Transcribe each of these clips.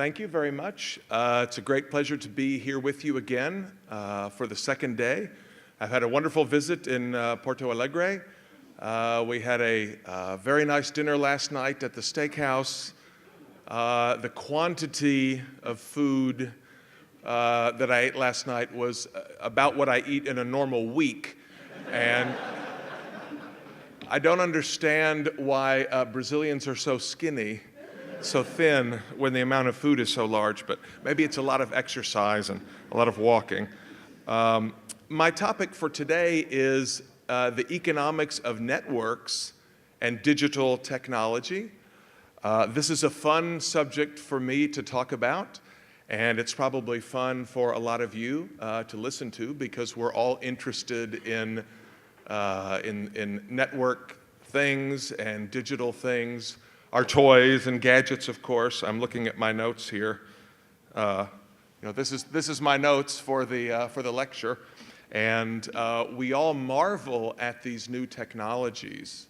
thank you very much. It's a great pleasure to be here with you again for the second day. I've had a wonderful visit in Porto Alegre. We had a very nice dinner last night at the steakhouse. The quantity of food that I ate last night was about what I eat in a normal week. And I don't understand why Brazilians are so skinny, so thin, when the amount of food is so large, but maybe it's a lot of exercise and a lot of walking. My topic for today is the economics of networks and digital technology. This is a fun subject for me to talk about, and it's probably fun for a lot of you to listen to, because we're all interested in network things and digital things, our toys and gadgets, of course. I'm looking at my notes here. This is my notes for the lecture, and we all marvel at these new technologies.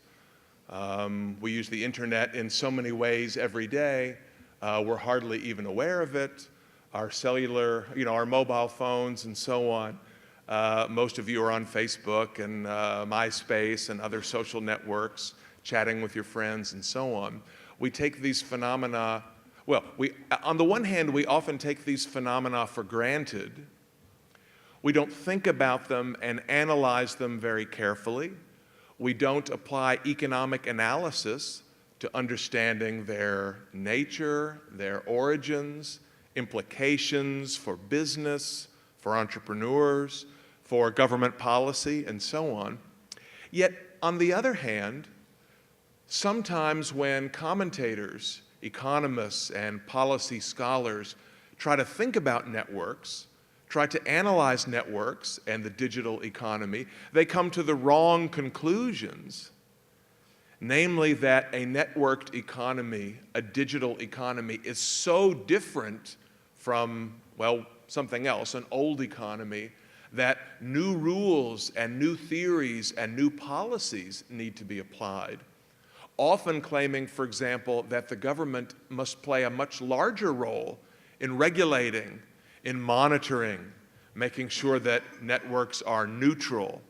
We use the internet in so many ways every day. We're hardly even aware of it. Our cellular, our mobile phones and so on. Most of you are on Facebook and MySpace and other social networks, chatting with your friends and so on. We take these phenomena, on the one hand, we often take these phenomena for granted. We don't think about them and analyze them very carefully. We don't apply economic analysis to understanding their nature, their origins, implications for business, for entrepreneurs, for government policy, and so on. Yet, on the other hand, sometimes when commentators, economists, and policy scholars try to think about networks, try to analyze networks and the digital economy, they come to the wrong conclusions, namely that a networked economy, a digital economy, is so different from, something else, an old economy, that new rules and new theories and new policies need to be applied. Often claiming, for example, that the government must play a much larger role in regulating, in monitoring, making sure that networks are neutral,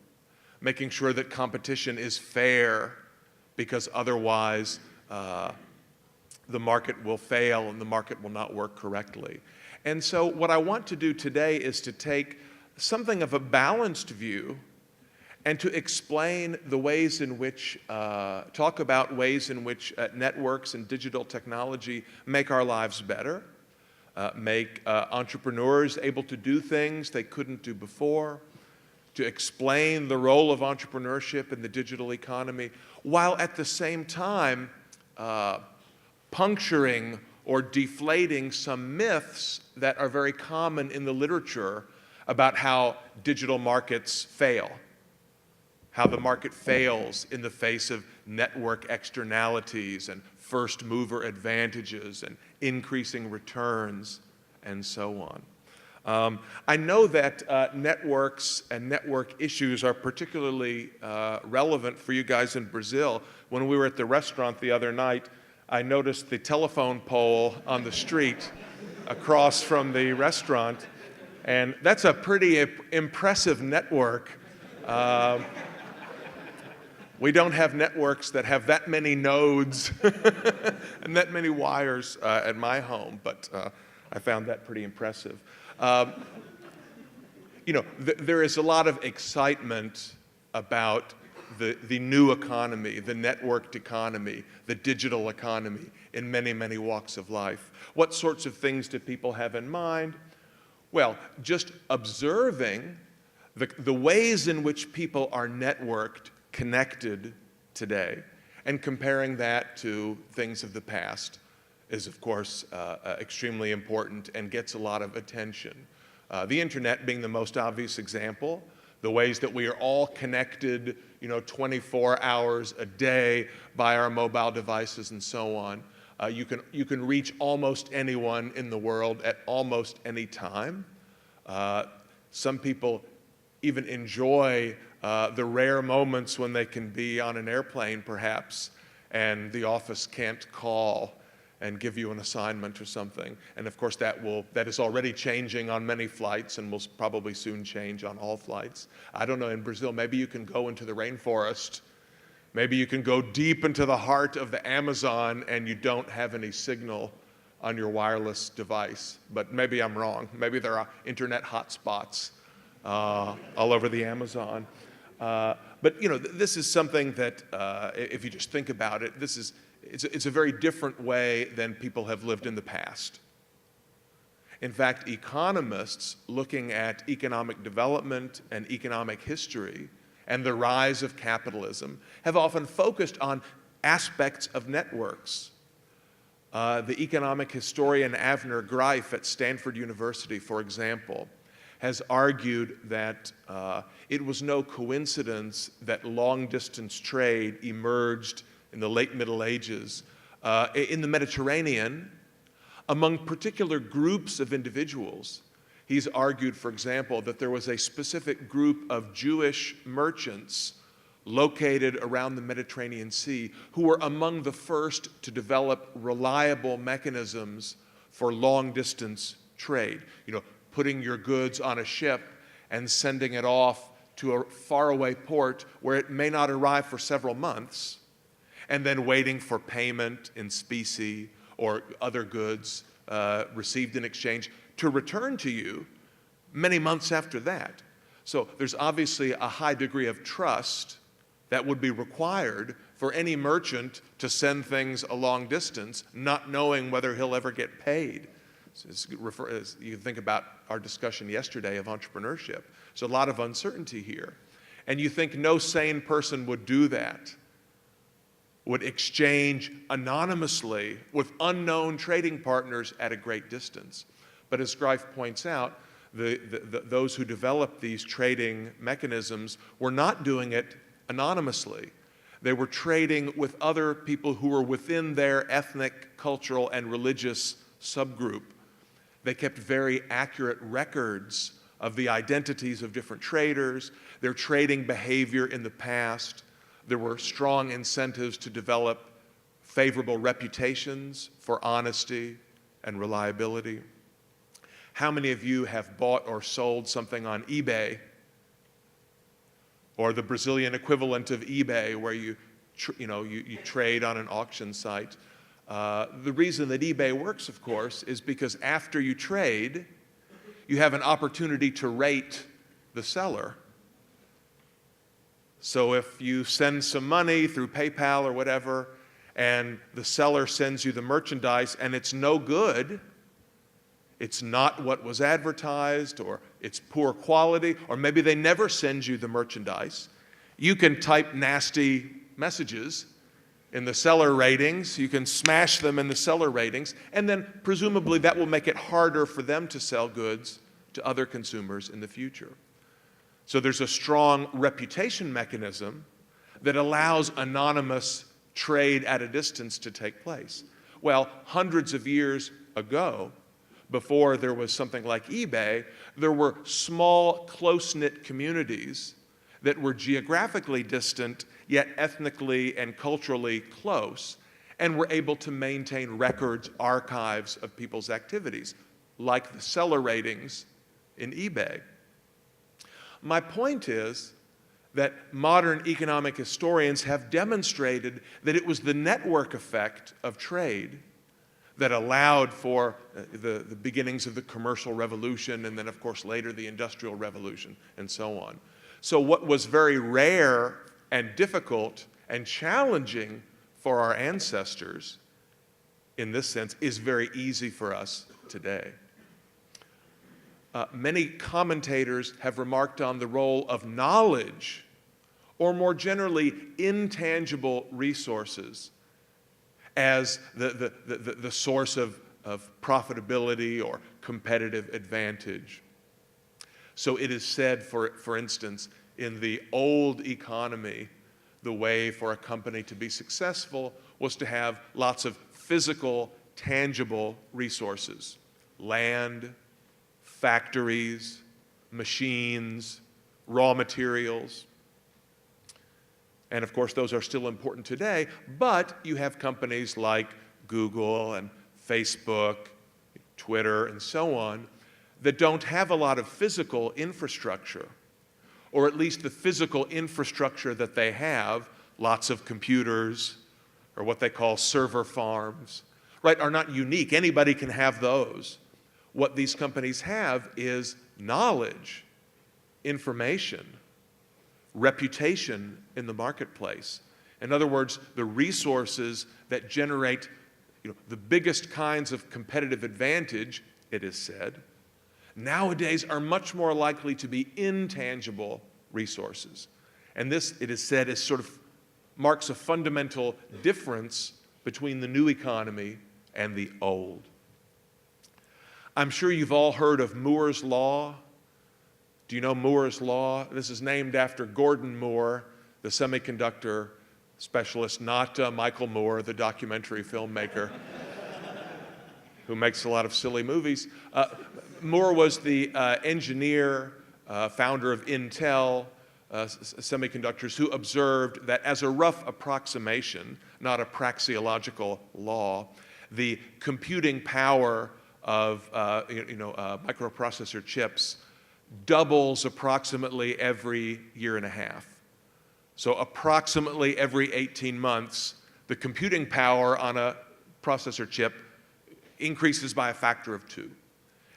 making sure that competition is fair, because otherwise the market will fail and the market will not work correctly. And so what I want to do today is to take something of a balanced view and to explain the ways in which, talk about ways in which networks and digital technology make our lives better, make entrepreneurs able to do things they couldn't do before, to explain the role of entrepreneurship in the digital economy, while at the same time puncturing or deflating some myths that are very common in the literature about how digital markets fail, how the market fails in the face of network externalities and first mover advantages and increasing returns and so on. I know that networks and network issues are particularly relevant for you guys in Brazil. When we were at the restaurant the other night, I noticed the telephone pole on the street across from the restaurant, and that's a pretty impressive network. We don't have networks that have that many nodes and that many wires at my home, but I found that pretty impressive. There is a lot of excitement about the new economy, the networked economy, the digital economy in many, many walks of life. What sorts of things do people have in mind? Well, just observing the ways in which people are networked, connected today, and comparing that to things of the past is, of course, extremely important and gets a lot of attention. The internet being the most obvious example, the ways that we are all connected, 24 hours a day by our mobile devices and so on. You can reach almost anyone in the world at almost any time. Some people even enjoy the rare moments when they can be on an airplane, perhaps, and the office can't call, and give you an assignment or something. And of course that is already changing on many flights and will probably soon change on all flights. I don't know, in Brazil, maybe you can go into the rainforest, maybe you can go deep into the heart of the Amazon and you don't have any signal on your wireless device. But maybe I'm wrong. Maybe there are internet hotspots all over the Amazon. But this is something that, if you just think about it, it's a very different way than people have lived in the past. In fact, economists looking at economic development and economic history and the rise of capitalism have often focused on aspects of networks. The economic historian Avner Greif at Stanford University, for example, has argued that it was no coincidence that long-distance trade emerged in the late Middle Ages in the Mediterranean among particular groups of individuals. He's argued, for example, that there was a specific group of Jewish merchants located around the Mediterranean Sea who were among the first to develop reliable mechanisms for long-distance trade. Putting your goods on a ship and sending it off to a faraway port where it may not arrive for several months, and then waiting for payment in specie or other goods received in exchange to return to you many months after that. So there's obviously a high degree of trust that would be required for any merchant to send things a long distance, not knowing whether he'll ever get paid. As you think about our discussion yesterday of entrepreneurship, there's a lot of uncertainty here. And you think no sane person would do that, would exchange anonymously with unknown trading partners at a great distance. But as Greif points out, those who developed these trading mechanisms were not doing it anonymously. They were trading with other people who were within their ethnic, cultural, and religious subgroup. They kept very accurate records of the identities of different traders, their trading behavior in the past. There were strong incentives to develop favorable reputations for honesty and reliability. How many of you have bought or sold something on eBay, or the Brazilian equivalent of eBay, where you trade on an auction site? The reason that eBay works, of course, is because after you trade, you have an opportunity to rate the seller. So if you send some money through PayPal or whatever, and the seller sends you the merchandise and it's no good, it's not what was advertised, or it's poor quality, or maybe they never send you the merchandise, you can type nasty messages in the seller ratings, you can smash them in the seller ratings, and then presumably that will make it harder for them to sell goods to other consumers in the future. So there's a strong reputation mechanism that allows anonymous trade at a distance to take place. Well, hundreds of years ago, before there was something like eBay, there were small, close-knit communities that were geographically distant, yet ethnically and culturally close, and were able to maintain records, archives of people's activities, like the seller ratings in eBay. My point is that modern economic historians have demonstrated that it was the network effect of trade that allowed for the beginnings of the commercial revolution, and then, of course, later the industrial revolution, and so on. So what was very rare and difficult and challenging for our ancestors, in this sense, is very easy for us today. Many commentators have remarked on the role of knowledge, or more generally, intangible resources, as the source of profitability or competitive advantage. So it is said, for instance, in the old economy, the way for a company to be successful was to have lots of physical, tangible resources: land, factories, machines, raw materials. And of course, those are still important today, but you have companies like Google and Facebook, Twitter, and so on, that don't have a lot of physical infrastructure, or at least the physical infrastructure that they have, lots of computers, or what they call server farms, right, are not unique. Anybody can have those. What these companies have is knowledge, information, reputation in the marketplace. In other words, the resources that generate the biggest kinds of competitive advantage, it is said, nowadays are much more likely to be intangible resources. And this, it is said, is sort of marks a fundamental difference between the new economy and the old. I'm sure you've all heard of Moore's Law. Do you know Moore's Law? This is named after Gordon Moore, the semiconductor specialist, not Michael Moore, the documentary filmmaker who makes a lot of silly movies. Moore was the engineer, founder of Intel Semiconductors, who observed that as a rough approximation, not a praxeological law, the computing power of microprocessor chips doubles approximately every year and a half. So approximately every 18 months, the computing power on a processor chip increases by a factor of 2.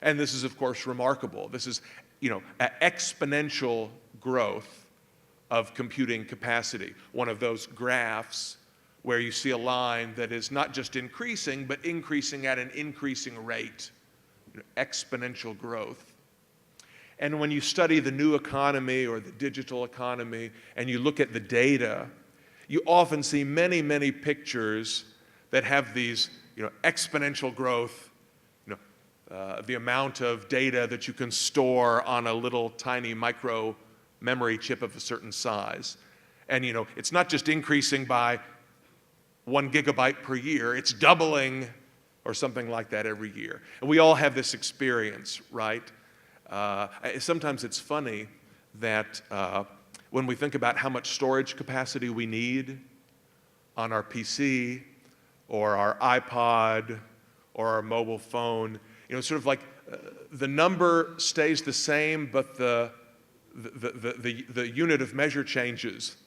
And this is, of course, remarkable. This is, exponential growth of computing capacity. One of those graphs where you see a line that is not just increasing, but increasing at an increasing rate, exponential growth. And when you study the new economy or the digital economy and you look at the data, you often see many, many pictures that have these exponential growth, the amount of data that you can store on a little tiny micro memory chip of a certain size. And it's not just increasing by 1 gigabyte per year, it's doubling or something like that every year. And we all have this experience, right? Sometimes it's funny that when we think about how much storage capacity we need on our PC or our iPod or our mobile phone, sort of like the number stays the same, but the unit of measure changes.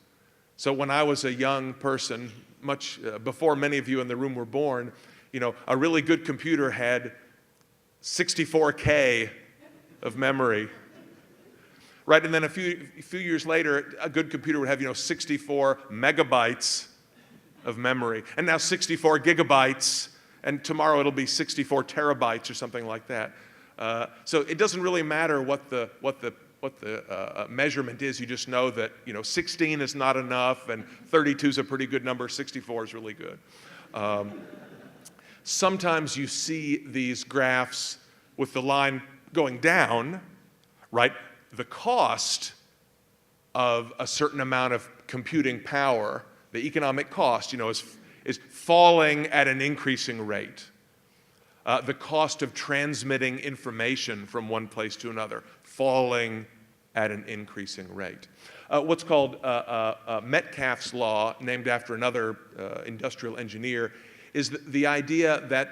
So when I was a young person, much before many of you in the room were born, a really good computer had 64K of memory, right? And then a few years later, a good computer would have 64 megabytes of memory, and now 64 gigabytes, and tomorrow it'll be 64 terabytes or something like that. So it doesn't really matter what the measurement is. You just know that 16 is not enough, and 32 is a pretty good number. 64 is really good. Sometimes you see these graphs with the line going down, right? The cost of a certain amount of computing power, the economic cost, is falling at an increasing rate. The cost of transmitting information from one place to another, falling at an increasing rate. What's called Metcalfe's law, named after another industrial engineer, is the idea that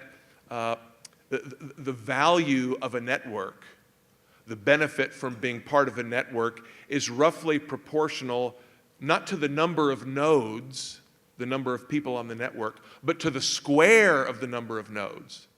the value of a network, the benefit from being part of a network, is roughly proportional not to the number of nodes, the number of people on the network, but to the square of the number of nodes.